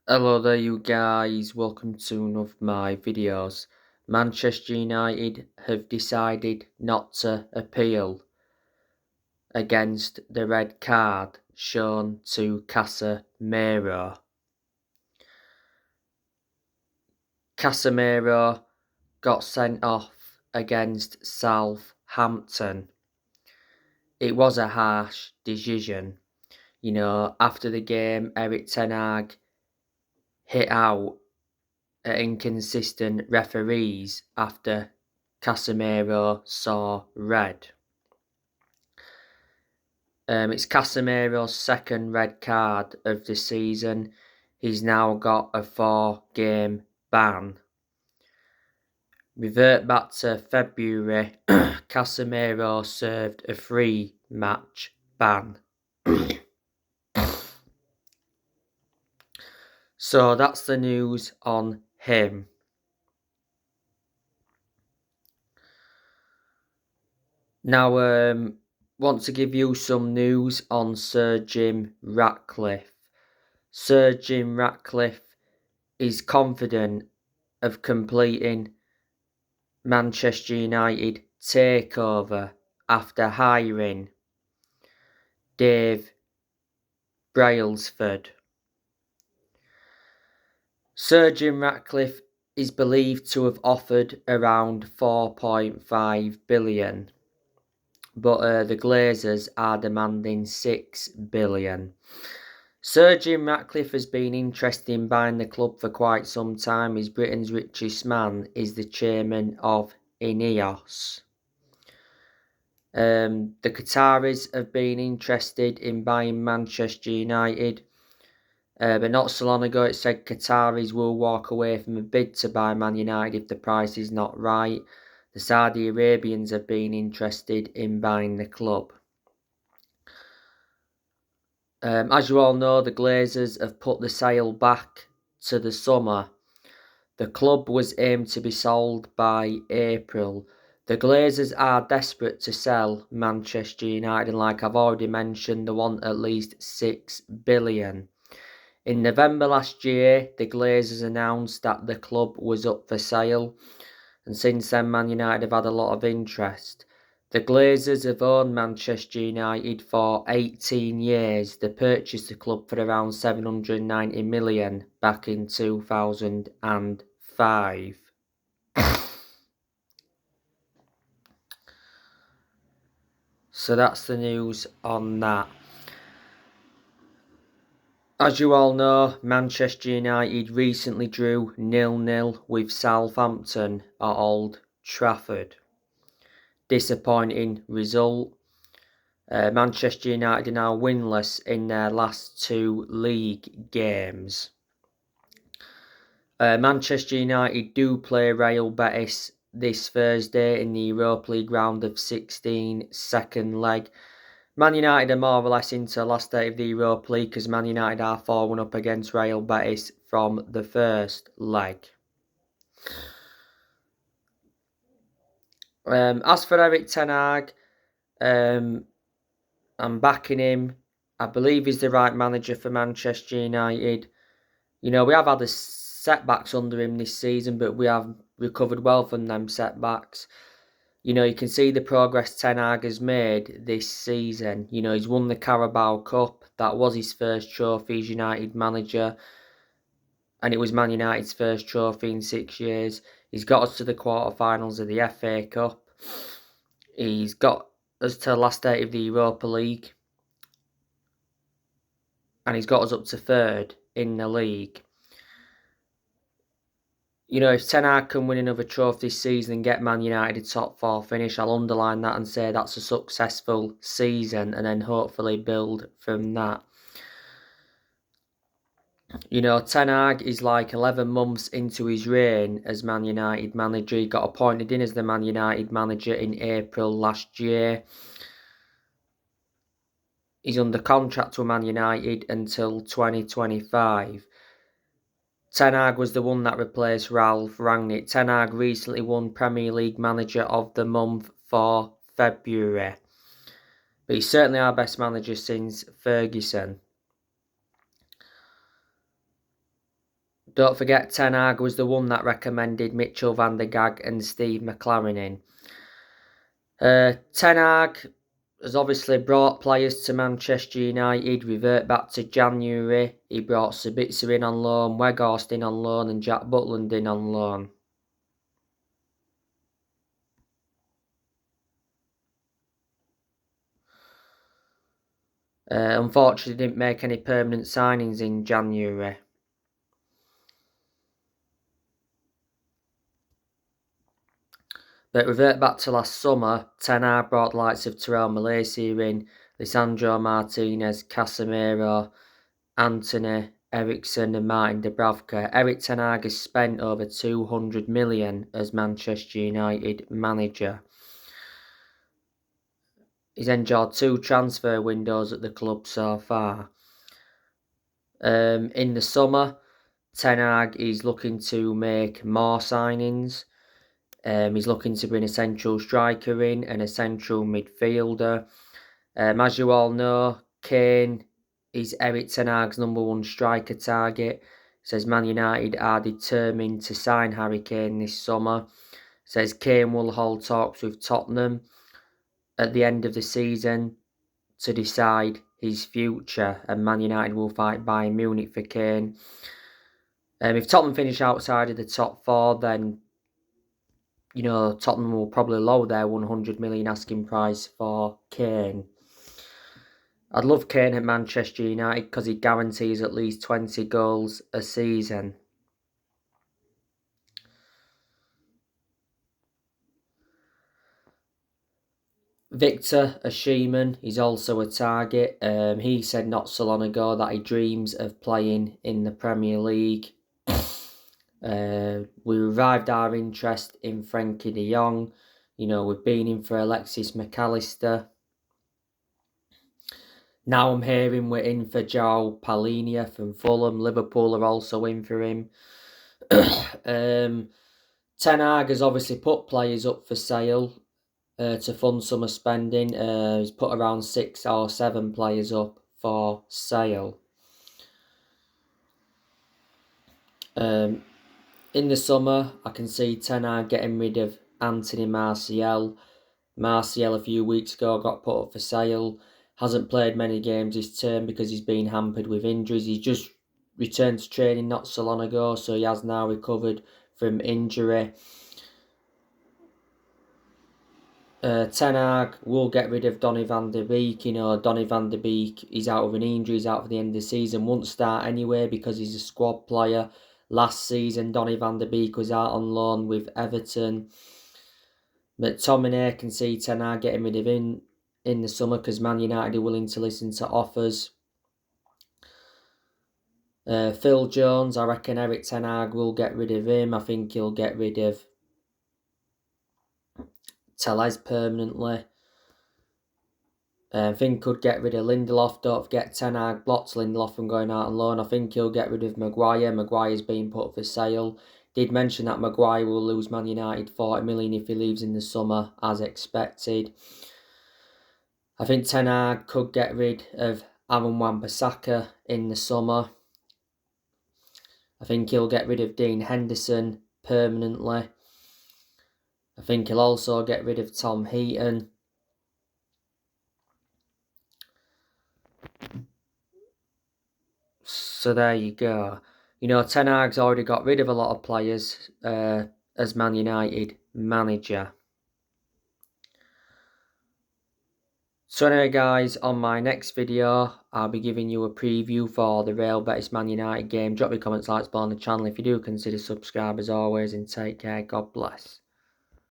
Hello there you guys, welcome to one of my videos. Manchester United have decided not to appeal against the red card shown to Casemiro. Casemiro got sent off against Southampton. It was a harsh decision. After the game, Erik ten Hag hit out at inconsistent referees after Casemiro saw red. It's Casemiro's second red card of the season. He's now got a 4-game ban. Revert back to February, Casemiro served a 3-match ban. So that's the news on him. Now, want to give you some news on Sir Jim Ratcliffe. Sir Jim Ratcliffe is confident of completing Manchester United takeover after hiring Dave Brailsford. Sir Jim Ratcliffe is believed to have offered around 4.5 billion, but the Glazers are demanding 6 billion. Sir Jim Ratcliffe has been interested in buying the club for quite some time. He's Britain's richest man, is the chairman of Ineos. The Qataris have been interested in buying Manchester United, but not so long ago it said Qataris will walk away from a bid to buy Man United if the price is not right. The Saudi Arabians have been interested in buying the club. As you all know, the Glazers have put the sale back to the summer. The club was aimed to be sold by April. The Glazers are desperate to sell Manchester United, and like I've already mentioned, they want at least 6 billion. In November last year, the Glazers announced that the club was up for sale, and since then Man United have had a lot of interest. The Glazers have owned Manchester United for 18 years. They purchased the club for around 790 million back in 2005. So that's the news on that. As you all know, Manchester United recently drew 0-0 with Southampton at Old Trafford. Disappointing result. Manchester United are now winless in their last 2 league games. Manchester United do play Real Betis this Thursday in the Europa League round of 16, second leg. Man United are more or less into the last day of the Europa League because Man United are 4-1 up against Real Betis from the first leg. As for Erik ten Hag, I'm backing him. I believe he's the right manager for Manchester United. We have had setbacks under him this season, but we have recovered well from them setbacks. You can see the progress ten Hag has made this season. He's won the Carabao Cup. That was his first trophy as United manager. And it was Man United's first trophy in 6 years. He's got us to the quarterfinals of the FA Cup. He's got us to the last 8 of the Europa League. And he's got us up to 3rd in the league. If Ten Hag can win another trophy this season and get Man United a top 4 finish, I'll underline that and say that's a successful season and then hopefully build from that. Ten Hag is like 11 months into his reign as Man United manager. He got appointed in as the Man United manager in April last year. He's under contract with Man United until 2025. Ten Hag was the one that replaced Ralph Rangnick. Ten Hag recently won Premier League Manager of the Month for February. But he's certainly our best manager since Ferguson. Don't forget Ten Hag was the one that recommended Mitchell van der Gag and Steve McLaren in. Ten Hag has obviously brought players to Manchester United. Revert back to January. He brought Sabitzer in on loan, Weghorst in on loan and Jack Butland in on loan. Unfortunately, didn't make any permanent signings in January. But revert back to last summer, Ten Hag brought the likes of Terrell Malaysia in, Lisandro Martinez, Casemiro, Anthony, Ericsson and Martin Dubravka. Erik Ten Hag has spent over 200 million as Manchester United manager. He's enjoyed 2 transfer windows at the club so far. In the summer, Ten Hag is looking to make more signings. He's looking to bring a central striker in and a central midfielder. As you all know, Kane is Erik Ten Hag's #1 striker target. Says Man United are determined to sign Harry Kane this summer. Says Kane will hold talks with Tottenham at the end of the season to decide his future, and Man United will fight Bayern Munich for Kane. If Tottenham finish outside of the top 4, then Tottenham will probably lower their 100 million asking price for Kane. I'd love Kane at Manchester United because he guarantees at least 20 goals a season. Victor Osimhen is also a target. He said not so long ago that he dreams of playing in the Premier League. We revived our interest in Frenkie de Jong. We've been in for Alexis McAllister. Now I'm hearing we're in for João Palhinha from Fulham. Liverpool are also in for him. Ten Hag has obviously put players up for sale to fund summer spending. He's put around 6 or 7 players up for sale. In the summer, I can see Ten Hag getting rid of Anthony Martial. Martial a few weeks ago got put up for sale. Hasn't played many games this term because he's been hampered with injuries. He's just returned to training not so long ago, so he has now recovered from injury. Ten Hag will get rid of Donny van de Beek. Donny van de Beek is out of an injury. He's out for the end of the season. Won't start anyway because he's a squad player. Last season, Donny van de Beek was out on loan with Everton. McTominay can see Ten Hag getting rid of him in the summer because Man United are willing to listen to offers. Phil Jones, I reckon Erik Ten Hag will get rid of him. I think he'll get rid of Telles permanently. I think could get rid of Lindelof. Don't forget Ten Hag blocked Lindelof from going out on loan. I think he'll get rid of Maguire. Maguire's being put for sale. Did mention that Maguire will lose Man United 40 million if he leaves in the summer, as expected. I think Ten Hag could get rid of Aaron Wan-Bissaka in the summer. I think he'll get rid of Dean Henderson permanently. I think he'll also get rid of Tom Heaton. So there you go. Ten Hag's already got rid of a lot of players as Man United manager. So anyway guys, on my next video, I'll be giving you a preview for the Real Betis Man United game. Drop your comments, likes below on the channel if you do, consider subscribe as always, and take care. God bless.